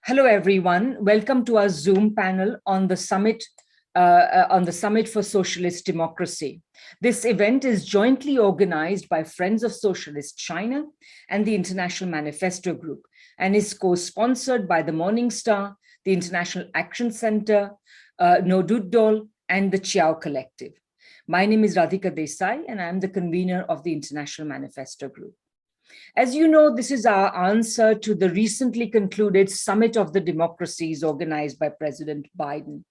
Hello, everyone. Welcome to our Zoom panel on the Summit for Socialist Democracy. This event is jointly organized by Friends of Socialist China and the International Manifesto Group and is co-sponsored by the Morning Star, the International Action Center, Nodudol, and the Chiao Collective. My name is Radhika Desai, and I'm the convener of the International Manifesto Group. As you know, this is our answer to the recently concluded Summit of the Democracies organized by President Biden.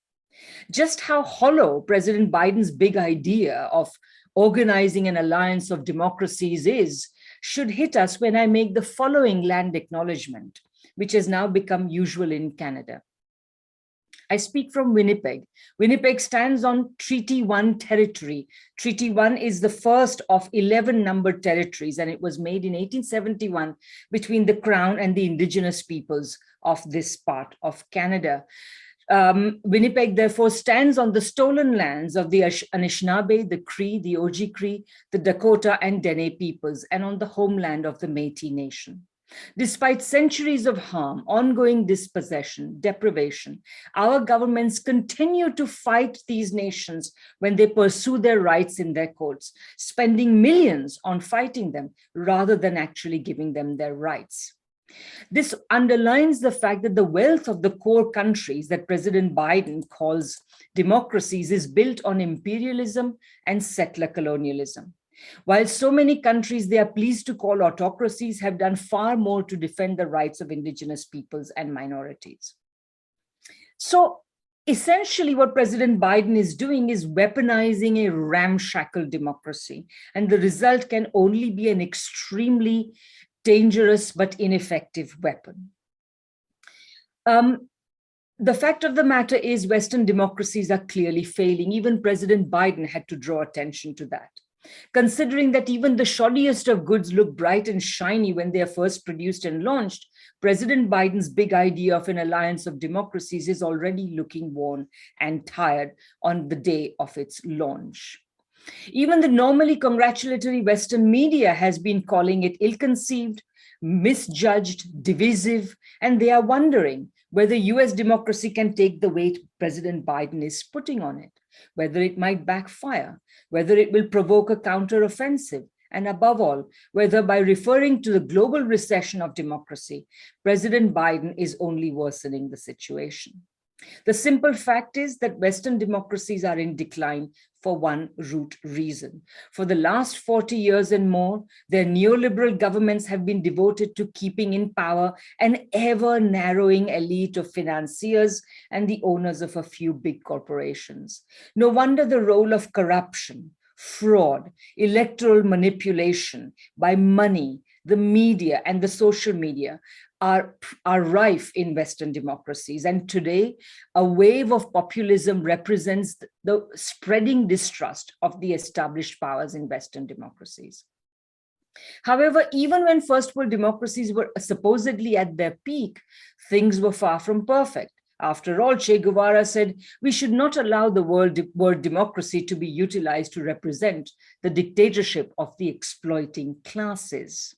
Just how hollow President Biden's big idea of organizing an alliance of democracies is should hit us when I make the following land acknowledgement, which has now become usual in Canada. I speak from Winnipeg. Winnipeg stands on Treaty 1 territory. Treaty 1 is the first of 11 numbered territories, and it was made in 1871 between the Crown and the Indigenous peoples of this part of Canada. Winnipeg, therefore, stands on the stolen lands of the Anishinaabe, the Cree, the Oji-Cree, the Dakota, and Dene peoples, and on the homeland of the Métis Nation. Despite centuries of harm, ongoing dispossession, deprivation, our governments continue to fight these nations when they pursue their rights in their courts, spending millions on fighting them rather than actually giving them their rights. This underlines the fact that the wealth of the core countries that President Biden calls democracies is built on imperialism and settler colonialism. While so many countries they are pleased to call autocracies have done far more to defend the rights of indigenous peoples and minorities. So essentially what President Biden is doing is weaponizing a ramshackle democracy, and the result can only be an extremely dangerous but ineffective weapon. The fact of the matter is Western democracies are clearly failing. Even President Biden had to draw attention to that. Considering that even the shoddiest of goods look bright and shiny when they are first produced and launched, President Biden's big idea of an alliance of democracies is already looking worn and tired on the day of its launch. Even the normally congratulatory Western media has been calling it ill-conceived, misjudged, divisive, and they are wondering whether US democracy can take the weight President Biden is putting on it, whether it might backfire, whether it will provoke a counteroffensive, and above all, whether by referring to the global recession of democracy, President Biden is only worsening the situation. The simple fact is that Western democracies are in decline for one root reason. For the last 40 years and more, their neoliberal governments have been devoted to keeping in power an ever-narrowing elite of financiers and the owners of a few big corporations. No wonder the role of corruption, fraud, electoral manipulation by money, the media, and the social media are rife in Western democracies. And today, a wave of populism represents the spreading distrust of the established powers in Western democracies. However, even when first world democracies were supposedly at their peak, things were far from perfect. After all, Che Guevara said, we should not allow the word democracy to be utilized to represent the dictatorship of the exploiting classes.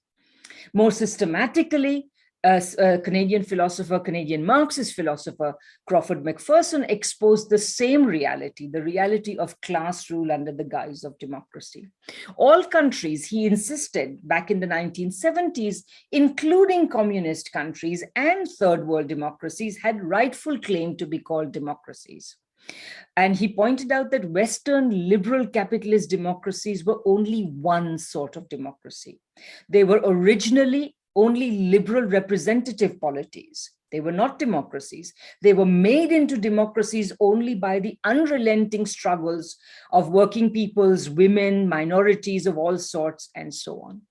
More systematically, Canadian Marxist philosopher Crawford McPherson exposed the same reality, the reality of class rule under the guise of democracy. All countries, he insisted, back in the 1970s, including communist countries and third world democracies, had rightful claim to be called democracies. And he pointed out that Western liberal capitalist democracies were only one sort of democracy. They were originally only liberal representative polities. They were not democracies. They were made into democracies only by the unrelenting struggles of working peoples, women, minorities of all sorts, and so on.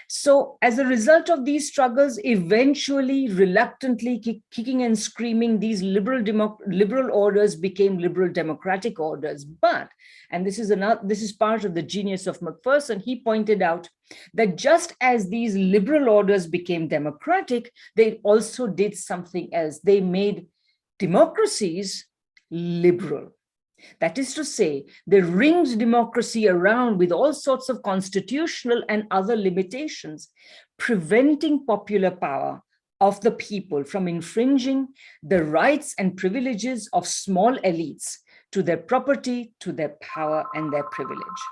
So as a result of these struggles, eventually, reluctantly, kicking and screaming, these liberal orders became liberal democratic orders. But, and this is part of the genius of McPherson, he pointed out that just as these liberal orders became democratic, they also did something else. They made democracies liberal. That is to say, they ringed democracy around with all sorts of constitutional and other limitations, preventing popular power of the people from infringing the rights and privileges of small elites to their property, to their power and their privilege.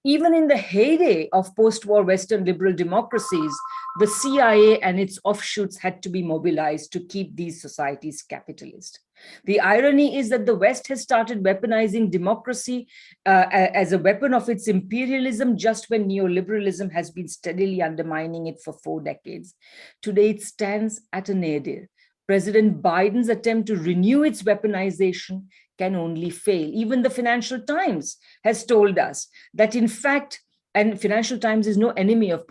Even in the heyday of post-war Western liberal democracies, the CIA and its offshoots had to be mobilized to keep these societies capitalist. The irony is that the West has started weaponizing democracy as a weapon of its imperialism just when neoliberalism has been steadily undermining it for 4 decades. Today it stands at a nadir. President Biden's attempt to renew its weaponization can only fail. Even the Financial Times has told us that, in fact, and Financial Times is no enemy of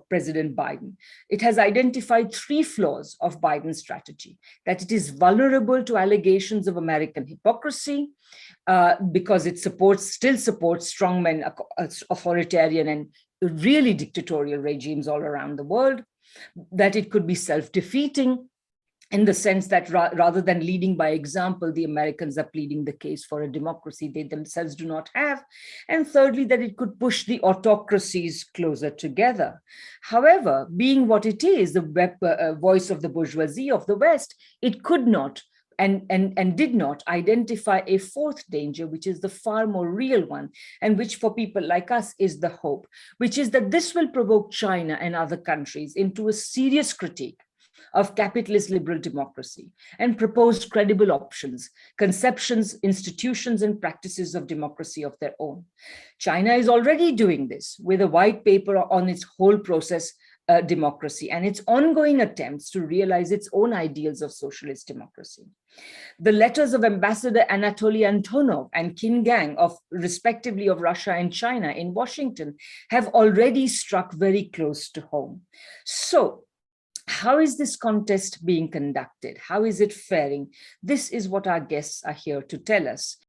President Biden. It has identified 3 flaws of Biden's strategy: that it is vulnerable to allegations of American hypocrisy, because it still supports strongmen, authoritarian and really dictatorial regimes all around the world, that it could be self-defeating, in the sense that rather than leading by example, the Americans are pleading the case for a democracy they themselves do not have. And thirdly, that it could push the autocracies closer together. However, being what it is, the voice of the bourgeoisie of the West, it could not and did not identify a 4th danger, which is the far more real one, and which for people like us is the hope, which is that this will provoke China and other countries into a serious critique of capitalist liberal democracy and propose credible options, conceptions, institutions, and practices of democracy of their own. China is already doing this with a white paper on its whole process democracy and its ongoing attempts to realize its own ideals of socialist democracy. The letters of Ambassador Anatoly Antonov and Qin Gang, respectively of Russia and China in Washington, have already struck very close to home. So, how is this contest being conducted? How is it faring? This is what our guests are here to tell us.